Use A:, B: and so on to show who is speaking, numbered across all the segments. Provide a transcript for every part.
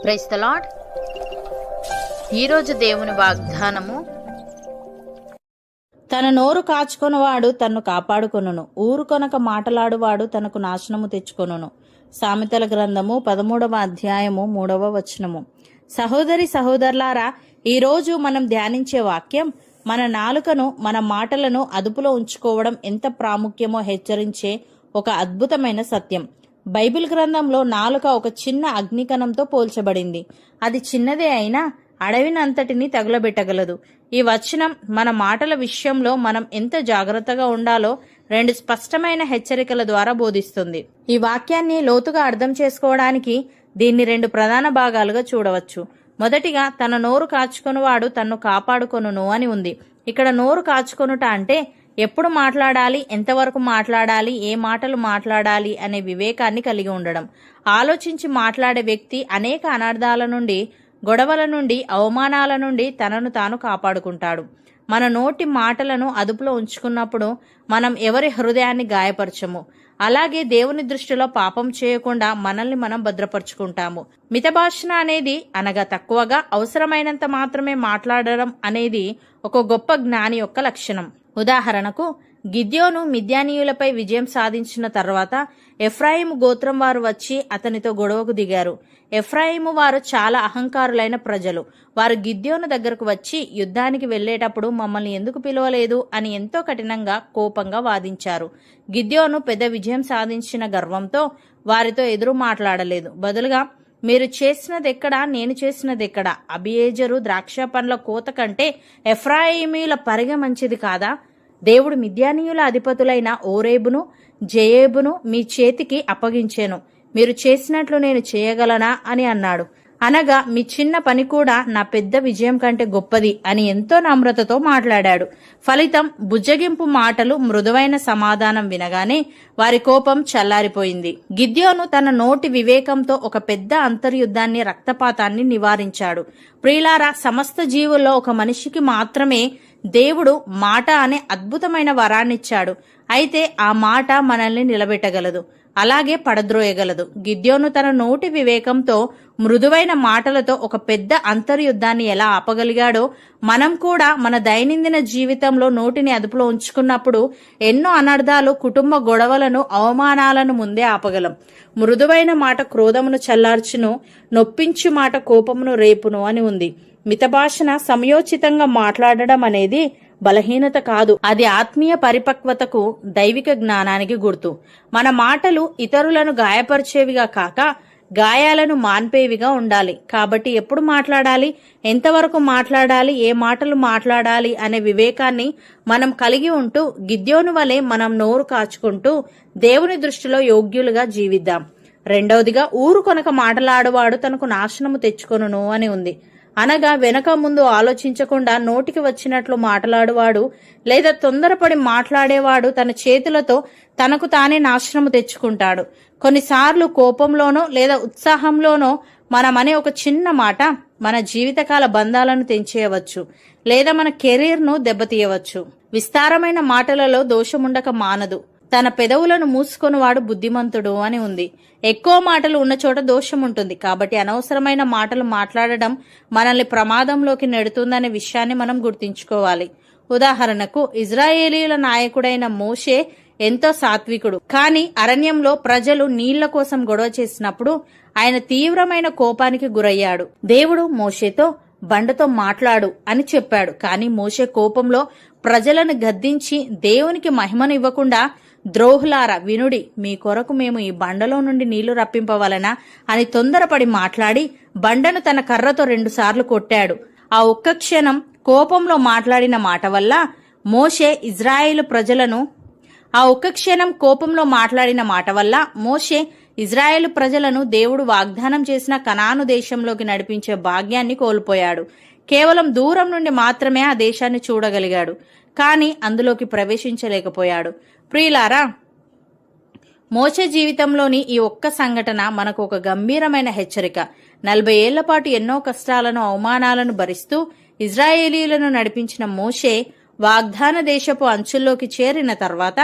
A: Praise the lord. ఈరోజు దేవుని వాగ్దానము,
B: తన నోరు కాచుకొనువాడు తన్ను కాపాడుకొనును, ఊరుకొనక మాటలాడువాడు తనకు నాశనము తెచ్చుకొనును. సామెతల గ్రంథము 13వ అధ్యాయము 3వ వచనము. సహోదరి సహోదరులారా, ఈరోజు మనం ధ్యానించే వాక్యం మన నాలుకను, మన మాటలను అదుపులో ఉంచుకోవడం ఎంత ప్రాముఖ్యమో హెచ్చరించే ఒక అద్భుతమైన సత్యం. బైబిల్ గ్రంథంలో నాలుక ఒక చిన్న అగ్నికణంతో పోల్చబడింది. అది చిన్నదే అయినా అడవినంతటిని తగులబెట్టగలదు. ఈ వచనం మన మాటల విషయంలో మనం ఎంత జాగ్రత్తగా ఉండాలో 2 స్పష్టమైన హెచ్చరికల ద్వారా బోధిస్తుంది. ఈ వాక్యాన్ని లోతుగా అర్థం చేసుకోవడానికి దీన్ని 2 ప్రధాన భాగాలుగా చూడవచ్చు. మొదటిగా, తన నోరు కాచుకొనువాడు తన్ను కాపాడుకొనును అని ఉంది. ఇక్కడ నోరు కాచుకొనుట అంటే ఎప్పుడు మాట్లాడాలి, ఎంతవరకు మాట్లాడాలి, ఏ మాటలు మాట్లాడాలి అనే వివేకాన్ని కలిగి ఉండడం. ఆలోచించి మాట్లాడే వ్యక్తి అనేక అనర్థాల నుండి, గొడవల నుండి, అవమానాల నుండి తనను తాను కాపాడుకుంటాడు. మన నోటి మాటలను అదుపులో ఉంచుకున్నప్పుడు మనం ఎవరి హృదయాన్ని గాయపరచము. అలాగే దేవుని దృష్టిలో పాపం చేయకుండా మనల్ని మనం భద్రపరుచుకుంటాము. మితభాషణ అనేది, అనగా తక్కువగా, అవసరమైనంత మాత్రమే మాట్లాడడం అనేది ఒక గొప్ప జ్ఞాని యొక్క లక్షణం. ఉదాహరణకు, గిద్యోను మిద్యానీయులపై విజయం సాధించిన తర్వాత ఎఫ్రాయిము గోత్రం వారు వచ్చి అతనితో గొడవకు దిగారు. ఎఫ్రాయిము వారు చాలా అహంకారులైన ప్రజలు. వారు గిద్యోను దగ్గరకు వచ్చి, యుద్ధానికి వెళ్లేటప్పుడు మమ్మల్ని ఎందుకు పిలవలేదు అని ఎంతో కఠినంగా, కోపంగా వాదించారు. గిద్యోను పెద్ద విజయం సాధించిన గర్వంతో వారితో ఎదురు మాట్లాడలేదు. బదులుగా, మీరు చేసినదెక్కడా, నేను చేసినదెక్కడా? అబియేజరు ద్రాక్ష పండ్ల కోత కంటే ఎఫ్రాయిమీల పరిగె మంచిది కాదా? దేవుడు మిద్యానీయుల అధిపతులైన ఓరేబును, జయేబును మీ చేతికి అప్పగించెను. మీరు చేసినట్లు నేను చేయగలనా అని అన్నాడు. అనగా, మీ చిన్న పని కూడా నా పెద్ద విజయం కంటే గొప్పది అని ఎంతో నమ్రతతో మాట్లాడాడు. ఫలితం, బుజ్జగింపు మాటలు, మృదువైన సమాధానం వినగానే వారి కోపం చల్లారిపోయింది. గిద్యోను తన నోటి వివేకంతో ఒక పెద్ద అంతర్యుద్ధాన్ని, రక్తపాతాన్ని నివారించాడు. ప్రియులారా, సమస్త జీవుల్లో ఒక మనిషికి మాత్రమే దేవుడు మాట అనే అద్భుతమైన వరాన్నిచ్చాడు. అయితే ఆ మాట మనల్ని నిలబెట్టగలదు, అలాగే పడద్రోయగలదు. గిద్యోను తన నోటి వివేకంతో, మృదువైన మాటలతో ఒక పెద్ద అంతర్యుద్ధాన్ని ఎలా ఆపగలిగాడో మనం కూడా మన దైనందిన జీవితంలో నోటిని అదుపులో ఉంచుకున్నప్పుడు ఎన్నో అనర్థాలు, కుటుంబ గొడవలను, అవమానాలను ముందే ఆపగలం. మృదువైన మాట క్రోధమును చల్లార్చును, నొప్పించు మాట కోపమును రేపును అని ఉంది. మితభాషణ, సమయోచితంగా మాట్లాడడం అనేది బలహీనత కాదు, అది ఆత్మీయ పరిపక్వతకు, దైవిక జ్ఞానానికి గుర్తు. మన మాటలు ఇతరులను గాయపరిచేవిగా కాక గాయాలను మాన్పేవిగా ఉండాలి. కాబట్టి ఎప్పుడు మాట్లాడాలి, ఎంతవరకు మాట్లాడాలి, ఏ మాటలు మాట్లాడాలి అనే వివేకాన్ని మనం కలిగి ఉంటూ గిద్యోను వలె మనం నోరు కాచుకుంటూ దేవుని దృష్టిలో యోగ్యులుగా జీవిద్దాం. రెండవదిగా, ఊరు కొనక మాటలాడువాడు తనకు నాశనము తెచ్చుకొనును అని ఉంది. అనగా, వెనక ముందు ఆలోచించకుండా నోటికి వచ్చినట్లు మాట్లాడువాడు లేదా తొందరపడి మాట్లాడేవాడు తన చేతులతో తనకు తానే నాశనము తెచ్చుకుంటాడు. కొన్నిసార్లు కోపంలోనో లేదా ఉత్సాహంలోనో మనమనే ఒక చిన్న మాట మన జీవితకాల బంధాలను తెంచేయవచ్చు, లేదా మన కెరీర్ను దెబ్బతీయవచ్చు. విస్తారమైన మాటలలో దోషముండక మానదు, తన పెదవులను మూసుకొనివాడు బుద్ధిమంతుడు అని ఉంది. ఎక్కువ మాటలు ఉన్న చోట దోషం ఉంటుంది. కాబట్టి అనవసరమైన మాటలు మాట్లాడడం మనల్ని ప్రమాదంలోకి నెడుతుందనే విషయాన్ని మనం గుర్తుంచుకోవాలి. ఉదాహరణకు, ఇజ్రాయేలీయుల నాయకుడైన మోషే ఎంతో సాత్వికుడు. కానీ అరణ్యంలో ప్రజలు నీళ్ల కోసం గొడవ చేసినప్పుడు ఆయన తీవ్రమైన కోపానికి గురయ్యాడు. దేవుడు మోషేతో, బండతో మాట్లాడు అని చెప్పాడు. కానీ మోషే కోపంలో ప్రజలను గద్దించి, దేవునికి మహిమను ఇవ్వకుండా, ద్రోహులారా వినుడి, మీ కొరకు మేము ఈ బండలో నుండి నీళ్లు రప్పింపవలనా అని తొందరపడి మాట్లాడి బండను తన కర్రతో 2 సార్లు కొట్టాడు. ఆ ఒక్క క్షణం కోపంలో మాట్లాడిన మాట వల్ల మోషే ఇజ్రాయేలు ప్రజలను దేవుడు వాగ్దానం చేసిన కనాను దేశంలోకి నడిపించే భాగ్యాన్ని కోల్పోయాడు. కేవలం దూరం నుండి మాత్రమే ఆ దేశాన్ని చూడగలిగాడు, కానీ అందులోకి ప్రవేశించలేకపోయాడు. ప్రియులారా, మోషే జీవితంలోని ఈ ఒక్క సంఘటన మనకు ఒక గంభీరమైన హెచ్చరిక. 40 ఏళ్ల పాటు ఎన్నో కష్టాలను, అవమానాలను భరిస్తూ ఇజ్రాయేలీయులను నడిపించిన మోషే వాగ్దాన దేశపు అంచుల్లోకి చేరిన తర్వాత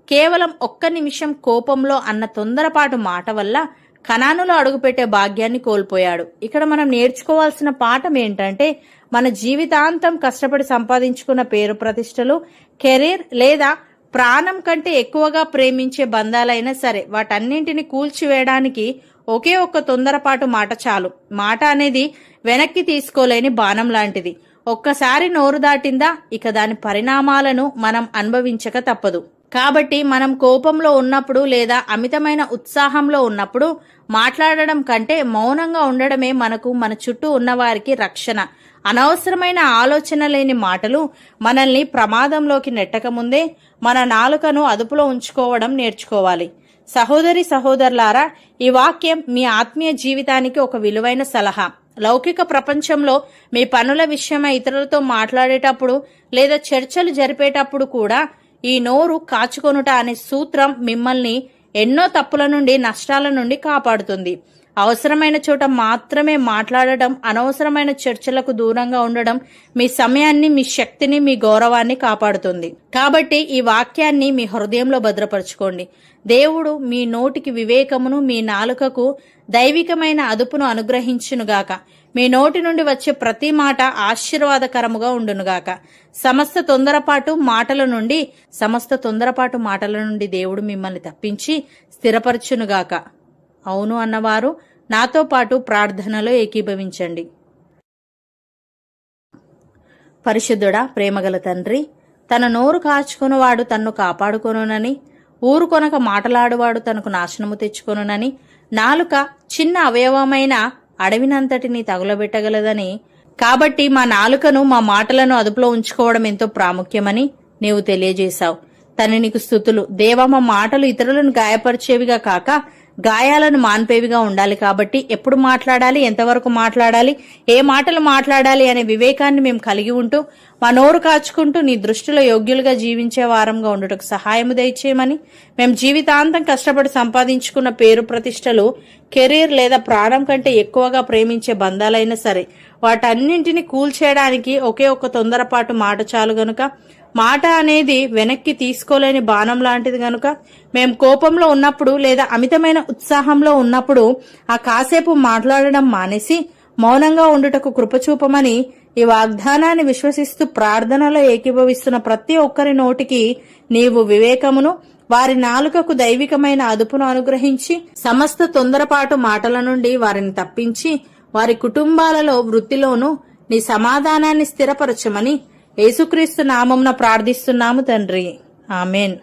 B: కేవలం ఒక్క నిమిషం కోపంలో అన్న తొందరపాటు మాట వల్ల కనానులో అడుగుపెట్టే భాగ్యాన్ని కోల్పోయాడు. ఇక్కడ మనం నేర్చుకోవాల్సిన పాఠం ఏంటంటే, మన జీవితాంతం కష్టపడి సంపాదించుకున్న పేరు ప్రతిష్టలు, కెరీర్ లేదా ప్రాణం కంటే ఎక్కువగా ప్రేమించే బంధాలైనా సరే వాటన్నింటిని కూల్చివేయడానికి ఒకే ఒక్క తొందరపాటు మాట చాలు. మాట అనేది వెనక్కి తీసుకోలేని బాణం లాంటిది. ఒక్కసారి నోరు దాటిందా ఇక దాని పరిణామాలను మనం అనుభవించక తప్పదు. కాబట్టి మనం కోపంలో ఉన్నప్పుడు లేదా అమితమైన ఉత్సాహంలో ఉన్నప్పుడు మాట్లాడడం కంటే మౌనంగా ఉండడమే మనకు మన చుట్టూ ఉన్నవారికి రక్షణ. అనవసరమైన ఆలోచన లేని మాటలు మనల్ని ప్రమాదంలోకి నెట్టకముందే మన నాలుకను అదుపులో ఉంచుకోవడం నేర్చుకోవాలి. సహోదరి సహోదరులారా, ఈ వాక్యం మీ ఆత్మీయ జీవితానికి ఒక విలువైన సలహా. లౌకిక ప్రపంచంలో మీ పనుల విషయమై ఇతరులతో మాట్లాడేటప్పుడు లేదా చర్చలు జరిపేటప్పుడు కూడా ఈ నోరు కాచుకొనుట అనే సూత్రం మిమ్మల్ని ఎన్నో తప్పుల నుండి, నష్టాల నుండి కాపాడుతుంది. అవసరమైన చోట మాత్రమే మాట్లాడటం, అనవసరమైన చర్చలకు దూరంగా ఉండడం మీ సమయాన్ని, మీ శక్తిని, మీ గౌరవాన్ని కాపాడుతుంది. కాబట్టి ఈ వాక్యాన్ని మీ హృదయంలో భద్రపరచుకోండి. దేవుడు మీ నోటికి వివేకమును, మీ నాలుకకు దైవికమైన అదుపును అనుగ్రహించునుగాక. మీ నోటి నుండి వచ్చే ప్రతి మాట ఆశీర్వాదకరముగా ఉండునుగాక. సమస్త తొందరపాటు మాటల నుండి దేవుడు మిమ్మల్ని తప్పించి స్థిరపరచునుగాక. అవును అన్నవారు నాతో పాటు ప్రార్థనలో ఏకీభవించండి. పరిశుద్ధుడా, ప్రేమగల తండ్రి, తన నోరు కాచుకొనువాడు తన్ను కాపాడుకొనునని, ఊరుకొనక మాటలాడువాడు తనకు నాశనము తెచ్చుకొనునని, నాలుక చిన్న అవయవమైన అడవినంతటిని తగులబెట్టగలదని, కాబట్టి మా నాలుకను, మా మాటలను అదుపులో ఉంచుకోవడం ఎంతో ప్రాముఖ్యమని నీవు తెలియజేశావు. తన నీకు స్తుతులు. దేవా, మా మాటలు ఇతరులను గాయపరిచేవిగా కాక గాయాలను మాన్పేవిగా ఉండాలి. కాబట్టి ఎప్పుడు మాట్లాడాలి, ఎంతవరకు మాట్లాడాలి, ఏ మాటలు మాట్లాడాలి అనే వివేకాన్ని మేము కలిగి ఉంటూ మా నోరు కాచుకుంటూ నీ దృష్టిలో యోగ్యులుగా జీవించే వారంగా ఉండుటకు సహాయము దయచేయమని, మేము జీవితాంతం కష్టపడి సంపాదించుకున్న పేరు ప్రతిష్టలు, కెరీర్ లేదా ప్రాణం కంటే ఎక్కువగా ప్రేమించే బంధాలైనా సరే వాటన్నింటినీ కూల్చేయడానికి ఒకే ఒక్క తొందరపాటు మాట చాలు గనుక, మాట అనేది వెనక్కి తీసుకోలేని బాణం లాంటిది గనుక, మేము కోపంలో ఉన్నప్పుడు లేదా అమితమైన ఉత్సాహంలో ఉన్నప్పుడు ఆ కాసేపు మాట్లాడడం మానేసి మౌనంగా ఉండుటకు కృపచూపమని ఈ వాగ్దానాన్ని విశ్వసిస్తూ ప్రార్థనలో ఏకీభవిస్తున్న ప్రతి ఒక్కరి నోటికి నీవు వివేకమును, వారి నాలుకకు దైవికమైన అదుపును అనుగ్రహించి సమస్త తొందరపాటు మాటల నుండి వారిని తప్పించి వారి కుటుంబాలలో, వృత్తిలోనూ నీ సమాధానాన్ని స్థిరపరచమని యేసుక్రీస్తు నామమున ప్రార్థిస్తున్నాము తండ్రి. ఆమెన్.